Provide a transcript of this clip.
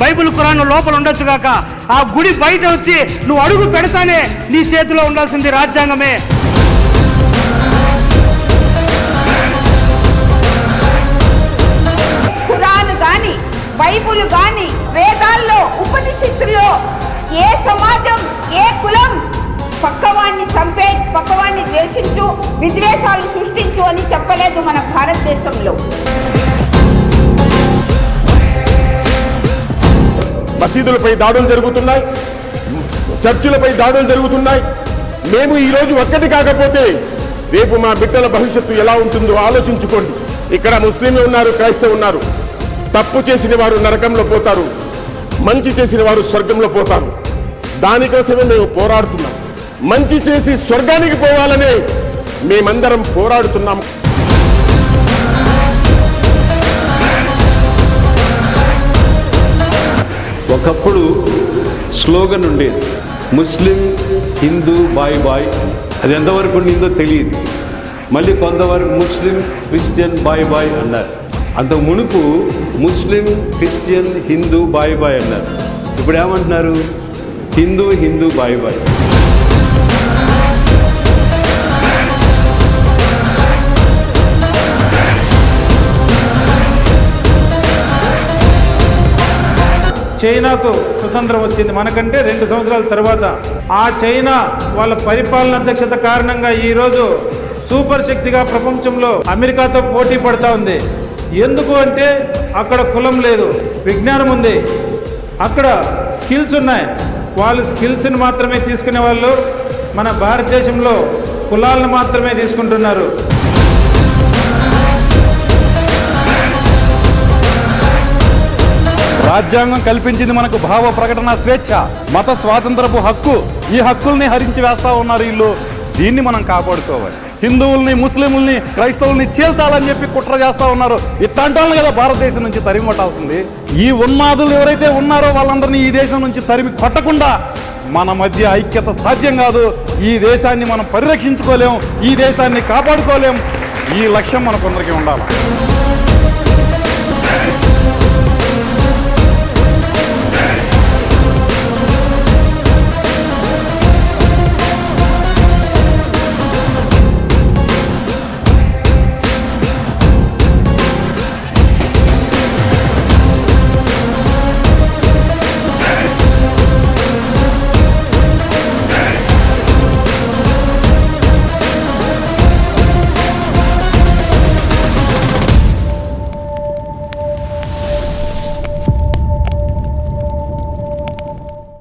Bible Quran లోపల ఉండొచ్చు కాక ఆ గుడి బయట వచ్చి నువ్వు అడుగు పెడతానే నీ చేతిలో ఉండాల్సింది రాజ్యాంగమే. ఖురాన్ గాని బైబిల్ గాని వేదాల్లో ఉపనిషత్తుల్లో ఏ సమాజం ఏ కులం పక్కవాణ్ణి చంపే పక్కవాణ్ణి ద్వేషించు విద్వేషాలు సృష్టించు అని చెప్పలేదు మన భారతదేశంలో. మసీదులపై దాడులు జరుగుతున్నాయి, చర్చిలపై దాడులు జరుగుతున్నాయి. మేము ఈరోజు ఒక్కటి కాకపోతే రేపు మా బిడ్డల భవిష్యత్తు ఎలా ఉంటుందో ఆలోచించుకోండి. ఇక్కడ ముస్లింలు ఉన్నారు, క్రైస్తవులు ఉన్నారు. తప్పు చేసిన వారు నరకంలో పోతారు, మంచి చేసిన వారు స్వర్గంలో పోతారు. దానికోసమే మేము పోరాడుతున్నాం. మంచి చేసి స్వర్గానికి పోవాలనే మేమందరం పోరాడుతున్నాం. ఒకప్పుడు స్లోగన్ ఉండేది, ముస్లిం హిందూ బాయ్ బాయ్. అది ఎంతవరకు ఉండిందో తెలియదు. మళ్ళీ కొంతవరకు ముస్లిం క్రిస్టియన్ బాయ్ బాయ్ అన్నారు. అంత మునుపు ముస్లిం క్రిస్టియన్ హిందూ బాయ్ బాయ్ అన్నారు. ఇప్పుడు ఏమంటున్నారు? హిందూ హిందూ బాయ్ బాయ్. చైనాకు స్వతంత్రం వచ్చింది మనకంటే 2 సంవత్సరాల తర్వాత. ఆ చైనా వాళ్ళ పరిపాలన అధ్యక్షత కారణంగా ఈరోజు సూపర్ శక్తిగా ప్రపంచంలో అమెరికాతో పోటీ పడుతూ ఉంది. ఎందుకు అంటే అక్కడ కులం లేదు, విజ్ఞానం ఉంది, అక్కడ స్కిల్స్ ఉన్నాయి. వాళ్ళు స్కిల్స్ని మాత్రమే తీసుకునే వాళ్ళు మన భారతదేశంలో కులాలను మాత్రమే తీసుకుంటున్నారు. రాజ్యాంగం కల్పించింది మనకు భావ ప్రకటన స్వేచ్ఛ, మత స్వాతంత్రపు హక్కు. ఈ హక్కుల్ని హరించి వేస్తా ఉన్నారు వీళ్ళు. దీన్ని మనం కాపాడుకోవాలి. హిందువుల్ని, ముస్లింల్ని, క్రైస్తవుల్ని చీల్చాలని చెప్పి కుట్ర చేస్తా ఉన్నారు. ఇట్లాంటి వాళ్ళని కదా భారతదేశం నుంచి తరిమి కొట్టాల్సింది. ఈ ఉన్మాదులు ఎవరైతే ఉన్నారో వాళ్ళందరినీ ఈ దేశం నుంచి తరిమి కొట్టకుండా మన మధ్య ఐక్యత సాధ్యం కాదు. ఈ దేశాన్ని మనం పరిరక్షించుకోలేం, ఈ దేశాన్ని కాపాడుకోలేం. ఈ లక్ష్యం మనకందరికీ ఉండాలి.